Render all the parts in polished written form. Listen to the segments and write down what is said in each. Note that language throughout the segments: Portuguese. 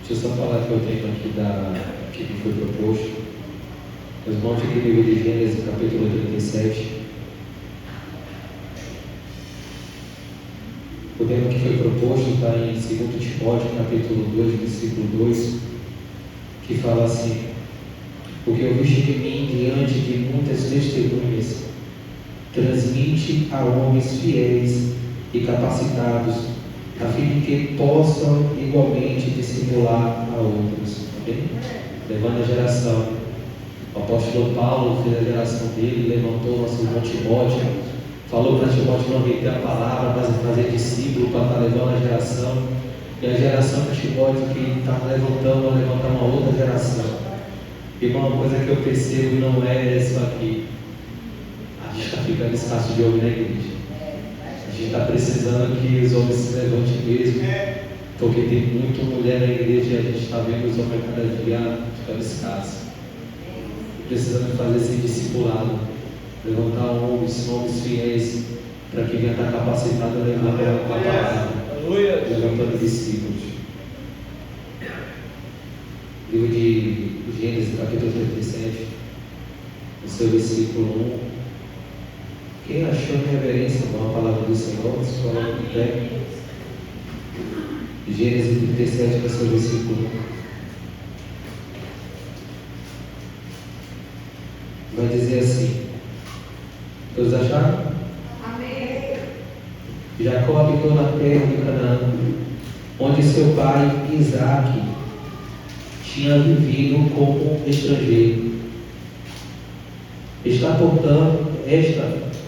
Deixa eu só falar que eu tenho aqui que foi proposto. Os irmãos de livro de Gênesis, capítulo 37. O tema que foi proposto está em 2 Timóteo, capítulo 2, versículo 2, que fala assim: o que ouviste de mim diante de muitas testemunhas, transmite a homens fiéis e capacitados, a fim de que possam igualmente discipular a outros. Amém? Levando a geração. O apóstolo Paulo fez a geração dele, levantou nosso irmão Timóteo, falou para Timóteo não reter a palavra, mas fazer discípulo para estar levando a geração. E a geração de Timóteo que está levantando, vai levantar uma outra geração. E uma coisa que eu percebo não é isso aqui. A gente está ficando escasso de homem na igreja. A gente está precisando que os homens se levantem mesmo, porque tem muita mulher na igreja e a gente está vendo os homens cada dia ficando escassos. Precisamos fazer esse discipulado, levantar homens fiéis, para que venha estar capacitado a levar a palavra, levantando discípulos. Livro de Gênesis, capítulo 37, no seu versículo 1. Quem achou em reverência com a palavra do Senhor, se coloca em pé. Gênesis 37, no seu versículo 1. Vai dizer assim: todos acharam? Amém. Jacó habitou na terra de Canaã, onde seu pai Isaque tinha vivido como estrangeiro.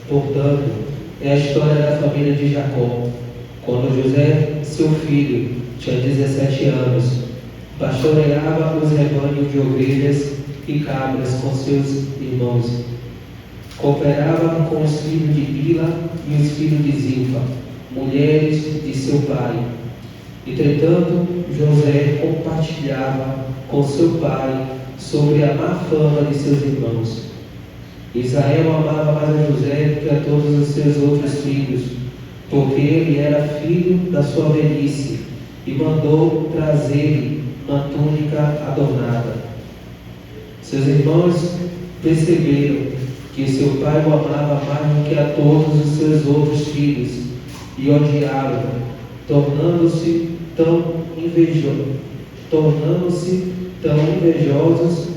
Portanto, é a história da família de Jacó. Quando José, seu filho, tinha 17 anos, pastoreava os rebanhos de ovelhas e cabras com seus irmãos. Cooperava com os filhos de Bila e os filhos de Zilpa, mulheres de seu pai. Entretanto, José compartilhava com seu pai sobre a má fama de seus irmãos. Israel amava mais a José que a todos os seus outros filhos, porque ele era filho da sua velhice, e mandou trazer-lhe uma túnica adornada. Seus irmãos perceberam que seu pai o amava mais do que a todos os seus outros filhos, e odiaram, tornando-se tão invejosos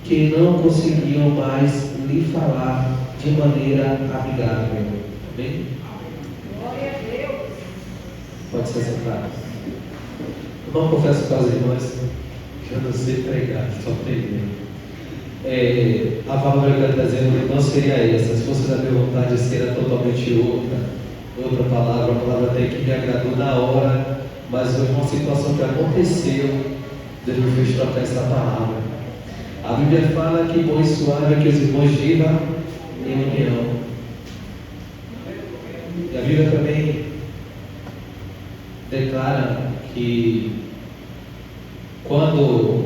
que não conseguiam mais lhe falar de maneira amigável. Amém? Glória a Deus. Pode ser sentado. Eu não confesso para as irmãs que eu não sei pregar, só preguei. A palavra que ela está dizendo não seria essa. Se fosse da minha vontade, seria totalmente outra palavra. A palavra até que me agradou na hora, mas foi uma situação que aconteceu, Deus me fez trocar essa palavra. A Bíblia fala que bom e suave é que os irmãos vivam em união. E a Bíblia também declara que quando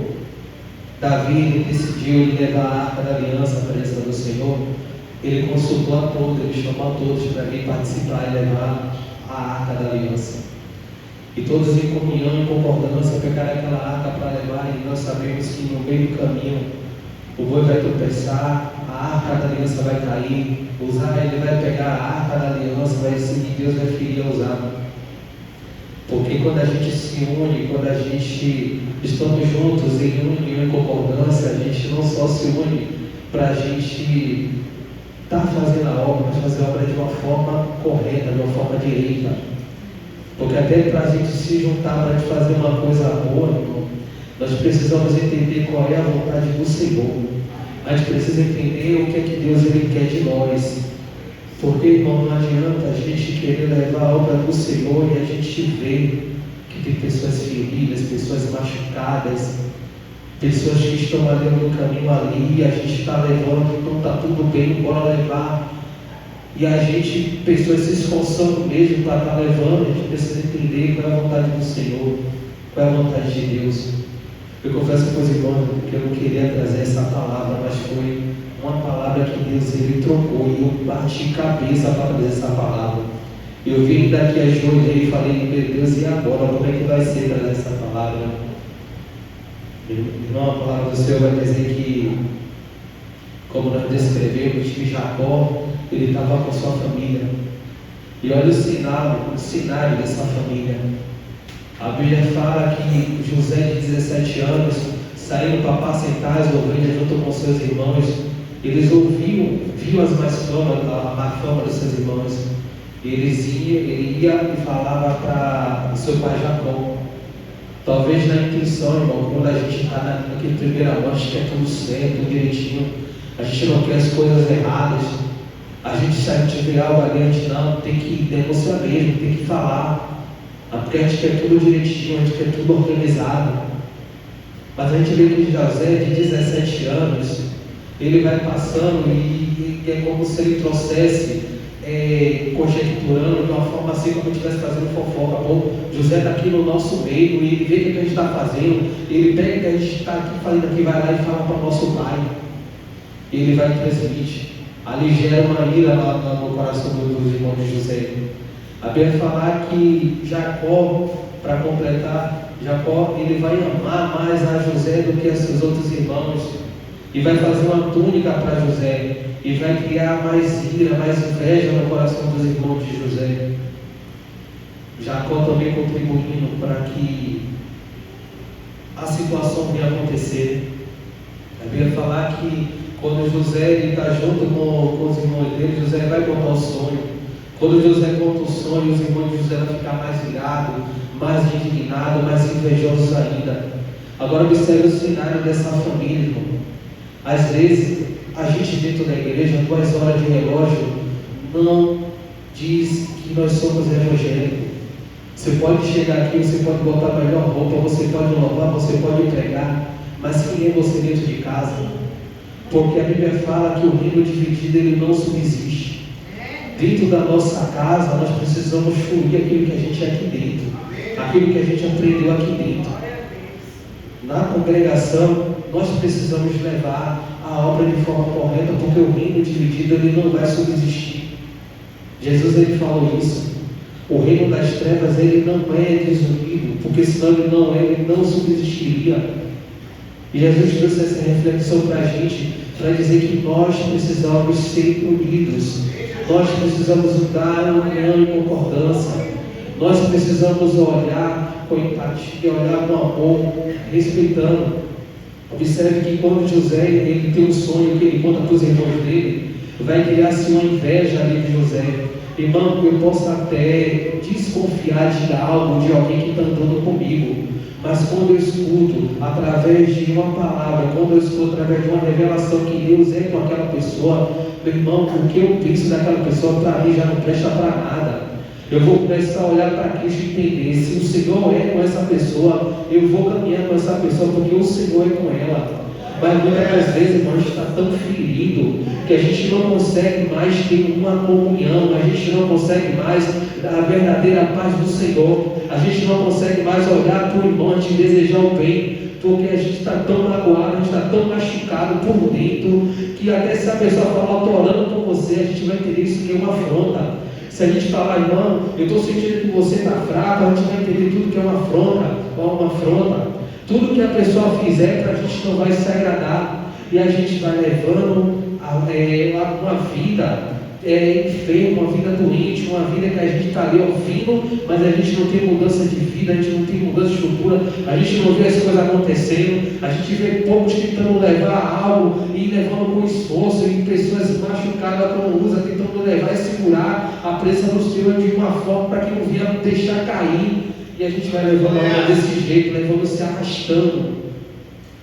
Davi decidiu levar a Arca da Aliança à presença do Senhor, ele consultou a todos, ele chamou a todos para vir participar e levar a Arca da Aliança. E todos em comunhão e concordância pegaram aquela arca para levar, e nós sabemos que no meio do caminho o boi vai tropeçar, a Arca da Aliança vai cair, ele vai pegar a Arca da Aliança, vai seguir, Deus vai ferir usar. Porque quando a gente se une, quando a gente estamos juntos em união e concordância, a gente não só se une para a gente estar fazendo a obra, mas fazer a obra de uma forma correta, de uma forma direita. Porque até para a gente se juntar para fazer uma coisa boa, irmão, nós precisamos entender qual é a vontade do Senhor. A gente precisa entender o que é que Deus ele quer de nós. Porque, irmão, não adianta a gente querer levar a obra do Senhor e a gente vê que tem pessoas feridas, pessoas machucadas, pessoas que estão ali no caminho ali, e a gente está levando, então está tudo bem, bora levar. E a gente, pessoas se esforçando mesmo para estar levando, a gente precisa entender qual é a vontade do Senhor, qual é a vontade de Deus. Eu confesso para os irmãos que eu não queria trazer essa palavra, mas foi uma palavra que Deus ele trocou, e eu bati cabeça para trazer essa palavra. Eu vim daqui a joelhei e falei: meu Deus, e agora? Como é que vai ser trazer essa palavra? Irmão, a palavra do Senhor vai dizer que, como nós descrevemos, que Jacó, ele estava com sua família. E olha o cenário dessa família. A Bíblia fala que José, de 17 anos, saiu para apacentar as ovelhas junto com seus irmãos. Eles viam as a má fama dos seus irmãos. Ele ia e falava para o seu pai Jacó. Talvez na intenção, irmão, quando a gente está naquele primeiro amor, a gente quer tudo certo, tudo direitinho. A gente não quer as coisas erradas. Se a gente vê algo ali, a gente não tem que denunciar mesmo, tem que falar. Porque a gente quer tudo direitinho, a gente quer tudo organizado. Mas a gente vê que José, de 17 anos, ele vai passando e é como se ele trouxesse, conjecturando de uma forma assim, como se estivesse fazendo fofoca. Pô, José está aqui no nosso meio e ele vê o que a gente está fazendo. Ele pega o que a gente está aqui fazendo aqui, vai lá e fala para o nosso pai. Ele vai e transmite. Ali gera uma ira lá no coração dos irmãos de José. A Bíblia fala que Jacó, para completar, Jacó ele vai amar mais a José do que a seus outros irmãos. E vai fazer uma túnica para José. E vai criar mais ira, mais inveja no coração dos irmãos de José. Jacó também contribuindo para que a situação venha acontecer. A Bíblia fala que quando José está junto com os irmãos dele, José vai contar o sonho. Quando José conta o sonho, os irmãos de José vão ficar mais irados, mais indignados, mais invejosos ainda. Agora observe o cenário dessa família, irmão. Às vezes, a gente dentro da igreja, 2 horas de relógio, não diz que nós somos evangélicos. Você pode chegar aqui, você pode botar a melhor roupa, você pode louvar, você pode pregar, mas quem é você dentro de casa? Porque a Bíblia fala que o reino dividido ele não subsiste. Dentro da nossa casa, nós precisamos fluir aquilo que a gente é aqui dentro, aquilo que a gente aprendeu aqui dentro. Na congregação, nós precisamos levar a obra de forma correta, porque o reino dividido ele não vai subsistir. Jesus ele falou isso. O reino das trevas ele não é desunido, porque senão ele não subsistiria. E Jesus trouxe essa reflexão para a gente, para dizer que nós precisamos ser unidos, nós precisamos dar união e concordância, nós precisamos olhar com empatia, olhar com amor, respeitando. Observe que quando José ele tem um sonho que ele conta para os irmãos dele, vai criar-se uma inveja ali de José. Irmão, eu posso até desconfiar de algo, de alguém que está andando comigo, mas quando eu escuto através de uma palavra, quando eu escuto através de uma revelação que Deus é com aquela pessoa, meu irmão, o que eu penso daquela pessoa para mim já não presta para nada. Eu vou começar a olhar para Cristo e entender, se o Senhor é com essa pessoa, eu vou caminhar com essa pessoa, porque o Senhor é com ela. Mas muitas das vezes, irmão, a gente está tão ferido que a gente não consegue mais ter uma comunhão, a gente não consegue mais a verdadeira paz do Senhor, a gente não consegue mais olhar para o irmão e desejar o bem, porque a gente está tão magoado, a gente está tão machucado por dentro, que até se a pessoa falar, estou orando por você, a gente vai entender isso que é uma afronta. Se a gente falar, irmão, eu estou sentindo que você está fraco, a gente vai entender tudo que é uma afronta. Tudo que a pessoa fizer para a gente não vai se agradar. E a gente vai levando uma vida enferma, uma vida doente, uma vida que a gente está ali ouvindo, mas a gente não tem mudança de vida, a gente não tem mudança de estrutura, a gente não vê as coisas acontecendo, a gente vê poucos tentando levar algo e levando com esforço, e pessoas machucadas como usa, tentando levar e segurar a presença do Senhor de uma forma para que não venha deixar cair. E a gente vai levando a hora desse jeito, levando se arrastando.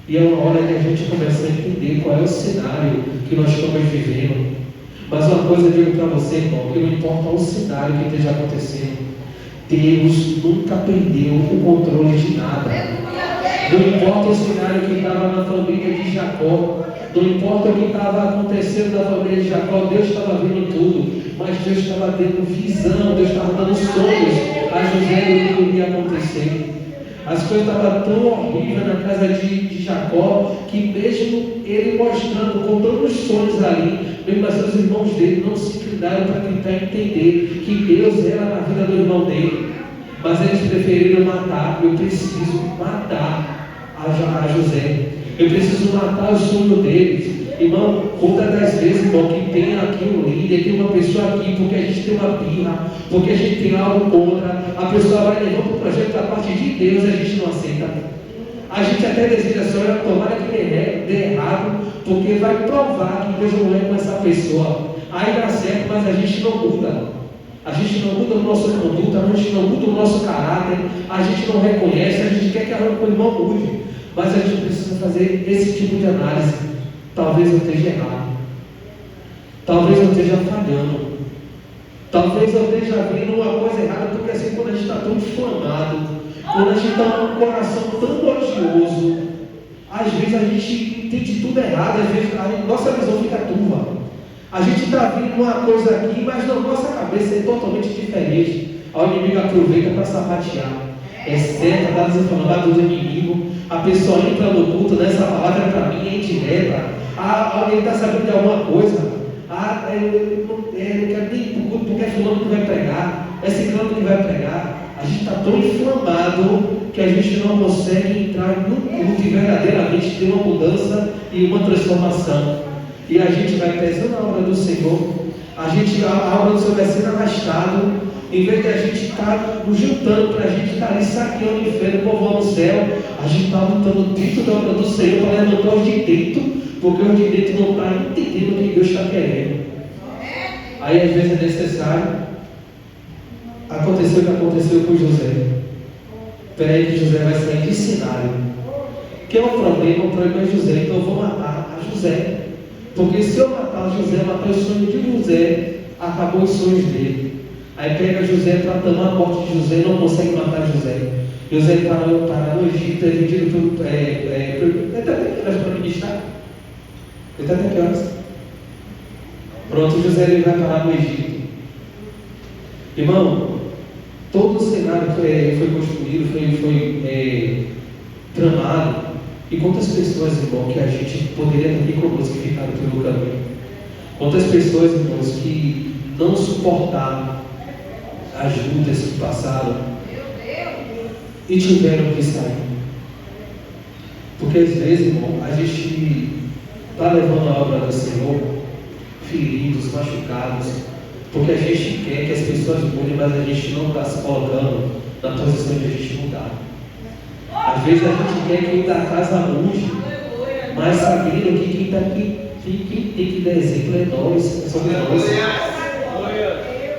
E é uma hora que a gente começa a entender qual é o cenário que nós estamos vivendo. Mas uma coisa eu digo para você, irmão, que não importa o cenário que esteja acontecendo, Deus nunca perdeu o controle de nada. Não importa o cenário que estava na família de Jacó, não importa o que estava acontecendo na família de Jacó, Deus estava vendo tudo, mas Deus estava tendo visão, Deus estava dando sonhos a José do que iria acontecer. As coisas estavam tão horríveis na casa de Jacó, que mesmo ele mostrando, contando os sonhos ali, mesmo assim os irmãos dele não se inclinaram para tentar entender que Deus era na vida do irmão dele, mas eles preferiram matar. Eu preciso matar a José. Eu preciso matar o sonho deles. Irmão, quantas das vezes, irmão, que tem aqui um líder, tem uma pessoa aqui, porque a gente tem uma birra, porque a gente tem algo contra, a pessoa vai levar para o projeto da parte de Deus e a gente não aceita. A gente até deseja, Senhor, tomara que dê errado, porque vai provar que Deus não é com essa pessoa. Aí dá certo, mas a gente não muda. A gente não muda a nossa conduta, a gente não muda o nosso caráter, a gente não reconhece, a gente quer que o irmão mude. Mas a gente precisa fazer esse tipo de análise. Talvez eu esteja errado. Talvez eu esteja falhando. Talvez eu esteja vendo uma coisa errada, porque assim, quando a gente está tão inflamado, quando a gente está com um coração tão odioso, às vezes a gente entende tudo errado, às vezes a nossa visão fica turva. A gente está vendo uma coisa aqui, mas na nossa cabeça é totalmente diferente. O inimigo aproveita para sapatear. É certo, está desinformado do inimigo. A pessoa entra no culto, nessa palavra para mim é indireta. Alguém está sabendo de alguma coisa. Eu não quero nem ir para o culto porque é fulano que vai pregar. É ciclano que vai pregar. A gente está tão inflamado que a gente não consegue entrar no culto e verdadeiramente ter uma mudança e uma transformação. E a gente vai pesando a obra do Senhor. A obra do Senhor vai sendo arrastado. Em vez de a gente estar nos juntando para a gente estar ali saqueando o inferno, povoando o céu, a gente está lutando dentro da obra do Senhor para levantar os de dentro, porque os de dentro não estão entendendo o que Deus está querendo. Aí às vezes é necessário. Aconteceu o que aconteceu com José. Peraí que José vai sair de cenário. Que é o problema? O problema é José, então eu vou matar a José. Porque se eu matar José, matar os sonhos de José, acabou os sonhos dele. Aí pega José, tratando a morte de José, não consegue matar José. José para no Egito, é vendido por. Ele está até que horas para ministrar? Ele está até que horas? Pronto, José ele vai parar no Egito. Irmão, todo o cenário foi construído, foi tramado. E quantas pessoas, irmão, que a gente poderia ter aqui conosco que ficaram pelo caminho? Quantas pessoas, irmãos, que não suportaram as lutas que passaram e tiveram que sair? Porque às vezes, irmão, a gente está levando a obra do Senhor feridos, machucados, porque a gente quer que as pessoas mudem, mas a gente não está se colocando na posição de a gente mudar. Às vezes a gente quer que o da casa mude, mas sabendo que quem tem que dar exemplo é nós, somos nós.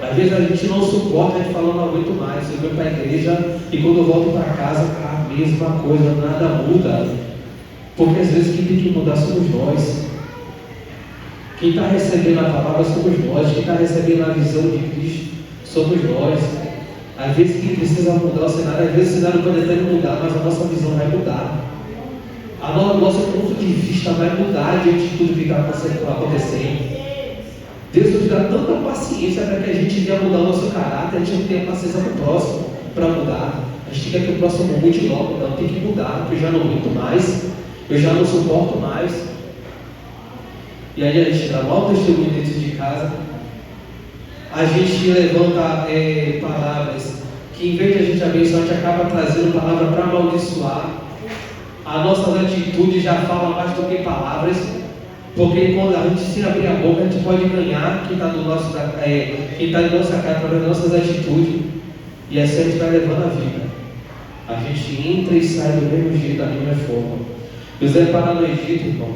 Às vezes a gente não suporta, a gente fala, não aguento mais, eu venho para a igreja e quando eu volto para casa, a mesma coisa, nada muda. Porque às vezes quem tem que mudar somos nós. Quem está recebendo a palavra somos nós, quem está recebendo a visão de Cristo somos nós. Às vezes quem precisa mudar o cenário, às vezes o cenário pode até não mudar, mas a nossa visão vai mudar. O nosso ponto de vista vai mudar diante de tudo que está acontecendo. Deus nos dá tanta paciência para que a gente venha mudar o nosso caráter, a gente não tenha paciência com o próximo para mudar. A gente quer que o próximo mude logo, então tem que mudar, porque eu já não aguento mais, eu já não suporto mais. E aí a gente dá mau testemunho dentro de casa, a gente levanta palavras que em vez de a gente abençoar, a gente acaba trazendo palavra para amaldiçoar. As nossas atitudes já falam mais do que palavras. Porque quando a gente se abrir a boca, a gente pode ganhar quem está em nossa casa através das nossas atitudes. E assim a gente vai levando a vida. A gente entra e sai do mesmo jeito, da mesma forma. José para no Egito, irmão.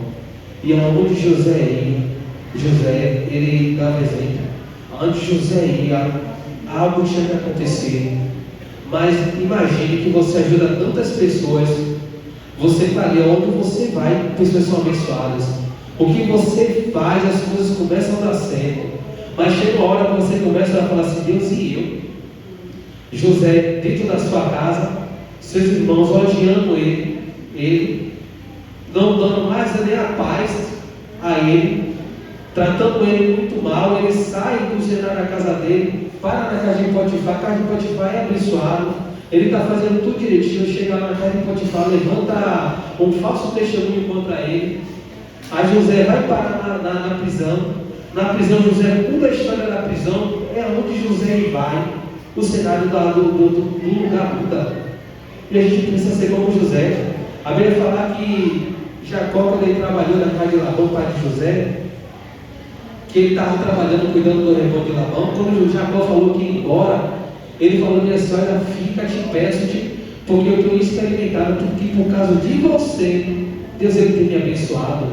E aonde José ia, José, ele dava exemplo. Aonde José ia, algo tinha que acontecer. Mas imagine que você ajuda tantas pessoas. Você está ali onde você vai, pessoas são abençoadas. O que você faz, as coisas começam a dar certo. Mas chega uma hora que você começa a falar assim, Deus e eu. José, dentro da sua casa, seus irmãos odiando ele, não dando mais nem a paz a ele, tratando ele muito mal. Ele sai do cenário da casa dele, para na casa de Potifar. A casa de Potifar é abençoado. Ele está fazendo tudo direitinho. Chega na casa de Potifar, levanta um falso testemunho contra ele. Aí José vai parar na prisão. Na prisão, José muda a história da prisão. É onde José vai. O cenário do lugar muda. E a gente precisa ser como José. A Bíblia fala que Jacó, quando ele trabalhou na casa de Labão, pai de José, que ele estava trabalhando, cuidando do rebanho de Labão. Quando Jacó falou que ia embora, ele falou assim: olha, fica, te peço-te, porque eu tenho experimentado que por causa de você, Deus ele tem me abençoado.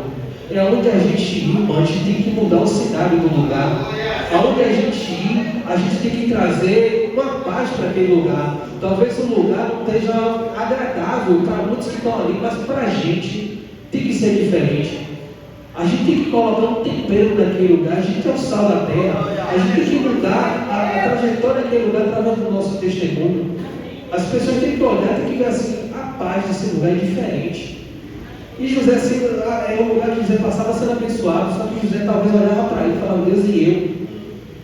É onde a gente ir, irmão, a gente tem que mudar o cenário do lugar. Aonde a gente ir, a gente tem que trazer uma paz para aquele lugar. Talvez o lugar não esteja agradável para muitos que estão ali, mas para a gente tem que ser diferente. A gente tem que colocar um tempero naquele lugar. A gente é o sal da terra. A gente tem que mudar a trajetória daquele lugar através do nosso testemunho. As pessoas têm que olhar, têm que ver assim: a paz desse lugar é diferente. E José, assim, é o lugar que José passava sendo abençoado. Só que José talvez olhava para ele e falava: Deus, e eu?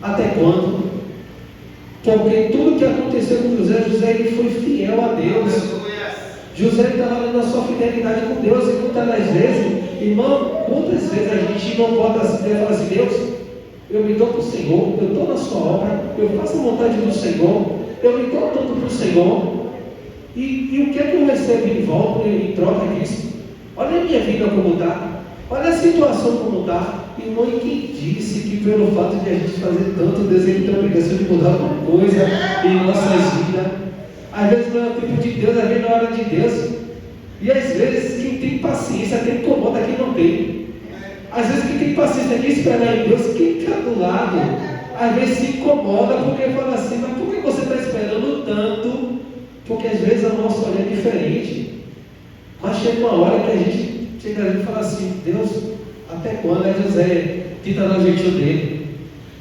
Até quando? Porque tudo que aconteceu com José, ele foi fiel a Deus. José estava ali na sua fidelidade com Deus. E muitas das vezes, irmão, quantas vezes a gente não bota assim e fala assim: Deus, eu me dou para o Senhor, eu estou na sua obra, eu faço a vontade do Senhor, eu me dou tanto para o Senhor. E o que é que eu recebo em volta em troca disso? Olha a minha vida como está, olha a situação como está. Irmão, e quem disse que pelo fato de a gente fazer tanto, Deus ele tem a obrigação de mudar alguma coisa em nossas vidas? Às vezes não é o tempo de Deus, às vezes não é a hora de Deus. E às vezes quem tem paciência, quem incomoda, quem não tem. Às vezes quem tem paciência de esperar em Deus, quem está do lado, às vezes se incomoda porque fala assim: mas por que você está esperando tanto? Porque às vezes o nosso olhar é diferente. Mas chega uma hora que a gente chega ali e fala assim: Deus, até quando? Aí José tenta dar o jeitinho dele,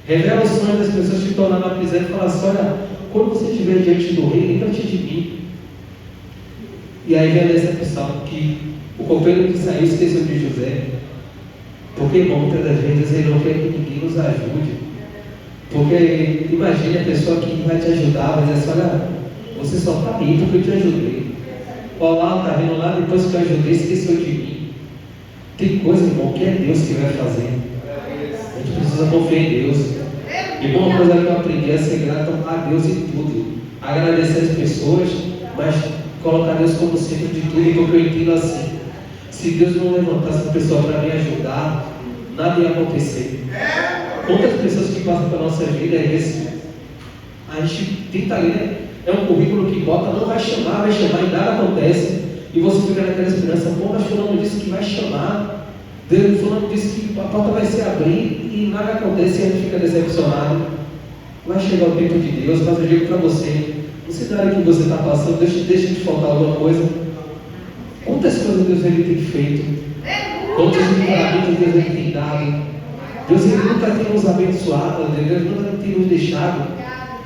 revela os sonhos das pessoas que estão lá na prisão e fala assim: olha, quando você estiver diante do rei, lembra-te de mim. E aí vem a decepção, que o copeiro que saiu esqueceu de José. Porque, irmão, muitas das vezes ele não quer que ninguém nos ajude. Porque imagine a pessoa que vai te ajudar, vai dizer assim: olha, você só está aí porque eu te ajudei. Olá, está vendo lá, depois que eu ajudei, esqueceu de mim. Tem coisa, irmão, que é Deus que vai fazer. A gente precisa confiar em Deus. Irmão, uma coisa que eu aprendi é ser grato a Deus em tudo. Agradecer as pessoas, mas colocar Deus como centro de tudo, porque eu entendo assim: se Deus não levantasse uma pessoa para me ajudar, nada ia acontecer. Quantas pessoas que passam pela nossa vida é esse? A gente tenta ler, é um currículo que bota, não vai chamar e nada acontece. E você fica naquela esperança: pô, mas fulano disse que vai chamar, fulano disse que a porta vai se abrir e nada acontece, e a gente fica decepcionado. Vai chegar o tempo de Deus. Mas eu digo para você: no cenário que você está passando, deixa de faltar alguma coisa. Quantas coisas Deus ele tem feito, quantos livramentos Deus ele tem dado. Deus ele nunca tem nos abençoado, Deus nunca tem nos deixado.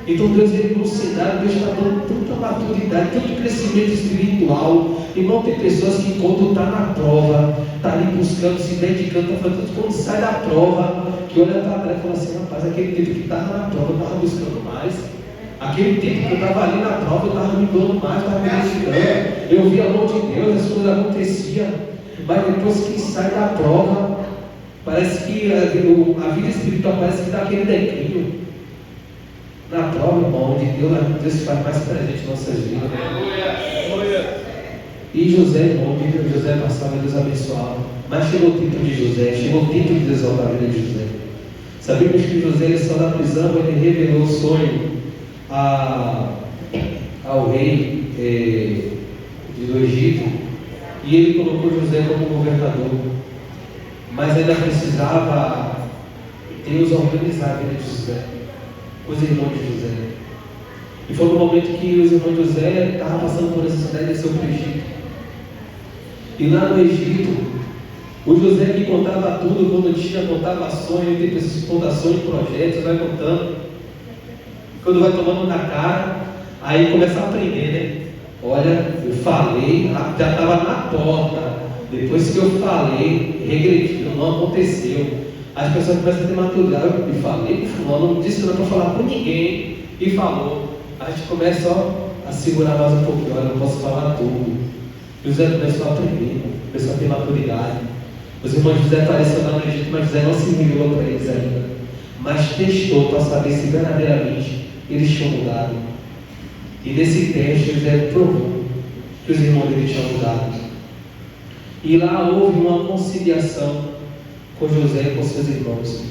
Então Deus ele no cenário, Deus está dando tanta maturidade, tanto crescimento espiritual. Irmão, tem pessoas que quando está na prova, está ali buscando, se dedicando, está fazendo tudo, quando sai da prova, que olha para trás e fala assim: rapaz, aquele tempo que estava na prova, eu estava buscando mais. Aquele tempo que eu estava ali na prova, eu estava me dando mais, estava me dedicando. Eu via a mão de Deus, as coisas aconteciam. Mas depois que sai da prova, parece que a vida espiritual parece que dá aquele declínio. Na prova, irmão, de Deus se faz mais presente em nossas vidas. E José, irmão, José passava, Deus abençoava. Mas chegou o tempo de José, chegou o tempo de Deus exaltar a vida de José. Sabemos que José, ele saiu da prisão, ele revelou o sonho ao rei do Egito, e ele colocou José como governador. Mas ainda precisava Deus organizar a vida de José, os irmãos de José. E foi no momento que os irmãos de José estavam passando por necessidade de descer para o Egito. E lá no Egito, o José que contava tudo, quando tinha, contava sonhos, tem pessoas que contam sonhos, projetos, vai contando. Quando vai tomando na cara, aí começa a aprender, né? Olha, eu falei, já estava na porta. Depois que eu falei, regrediu, não aconteceu. As pessoas começam a ter maturidade. Eu falei, não disse que não é para falar com ninguém. E falou. A gente começa a segurar mais um pouquinho. Olha, eu não posso falar tudo. José começou a aprender, começou a ter maturidade. Os irmãos de José apareceram lá no Egito, mas José não se revelou para eles ainda. Mas testou para saber se verdadeiramente eles tinham mudado. E nesse teste, José provou que os irmãos dele tinham mudado. E lá houve uma conciliação com José e com seus irmãos.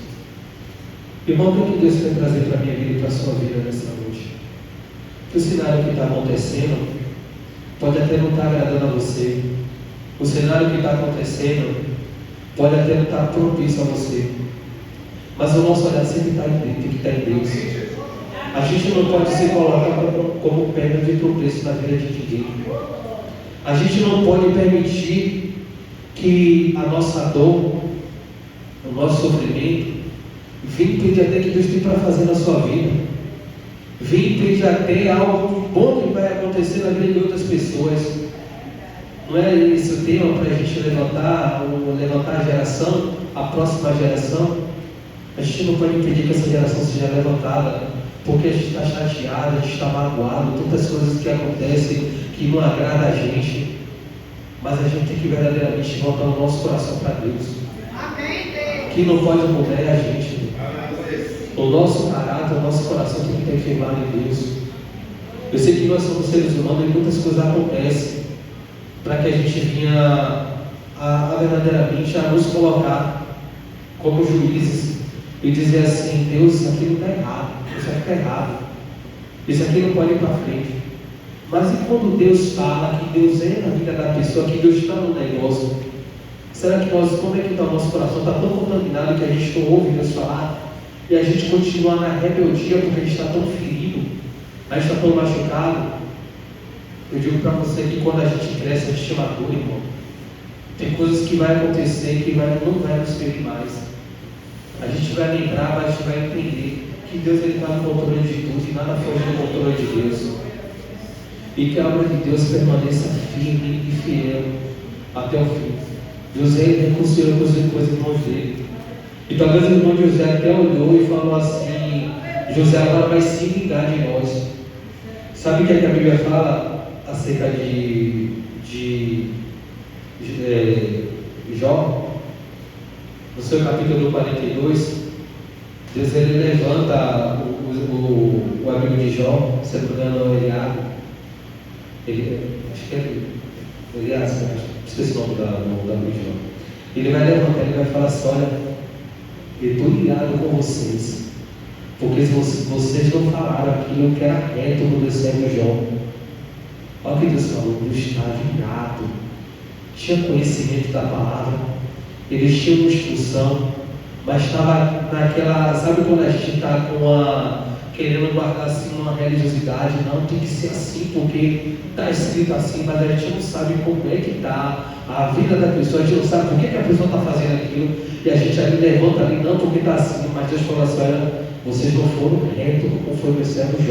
Irmão, o que Deus quer trazer para a minha vida e para a sua vida nessa noite? Que o cenário que está acontecendo pode até não estar agradando a você. O cenário que está acontecendo pode até não estar propício a você. Mas o nosso olhar sempre tem que estar em Deus. A gente não pode se colocar como pedra de tropeço na vida de ninguém. A gente não pode permitir que a nossa dor, o nosso sofrimento, venha impedir até que Deus tem para fazer na sua vida. Venha impedir até algo bom que vai acontecer na vida de outras pessoas. Não é esse o tema para a gente levantar a geração, a próxima geração? A gente não pode impedir que essa geração seja levantada, porque a gente está chateado, a gente está magoado, tantas coisas que acontecem que não agradam a gente. Mas a gente tem que verdadeiramente voltar o nosso coração para Deus. Amém, Deus. Que não pode mudar é a gente. O nosso caráter, o nosso coração tem que estar firmado em Deus. Eu sei que nós somos seres humanos e muitas coisas acontecem para que a gente venha verdadeiramente a nos colocar como juízes e dizer assim: Deus, isso aqui não está errado, isso aqui está errado, isso aqui não pode ir para frente. Mas e quando Deus fala, que Deus é na vida da pessoa, que Deus está no negócio, será que como é que está o nosso coração? Está tão contaminado que a gente não ouve Deus falar e a gente continua na rebeldia porque a gente está tão ferido, a gente está tão machucado? Eu digo para você que quando a gente cresce, a gente madura, irmão. Tem coisas que vai acontecer que não vai nos ferir mais. A gente vai lembrar, mas a gente vai entender que Deus está no controle de tudo e nada foge do controle de Deus. E que a obra de Deus permaneça firme e fiel até o fim. José reconciliou com os irmãos dele. E talvez o irmão José até olhou e falou assim: José agora vai se vingar de nós. Sabe o que a Bíblia fala acerca de Jó? No seu capítulo 42, Deus ele levanta o amigo de Jó, se não me engano, Eliabe. Acho que é Elias, esqueci o nome da amigo de Jó. Ele vai levantar, ele vai falar assim: olha, eu estou ligado com vocês, porque vocês não falaram aquilo que era reto no meu servo Jó. Olha o que Deus falou: Deus estava irado, tinha conhecimento da palavra, eles tinham uma instrução, mas estava naquela, sabe quando a gente está querendo guardar assim uma religiosidade? Não, tem que ser assim, porque está escrito assim, mas a gente não sabe como é que está a vida da pessoa, a gente não sabe por que a pessoa está fazendo aquilo, e a gente ali levanta ali, não, porque está assim, mas Deus falou assim: olha, vocês não foram retos como foi o meu servo Jó.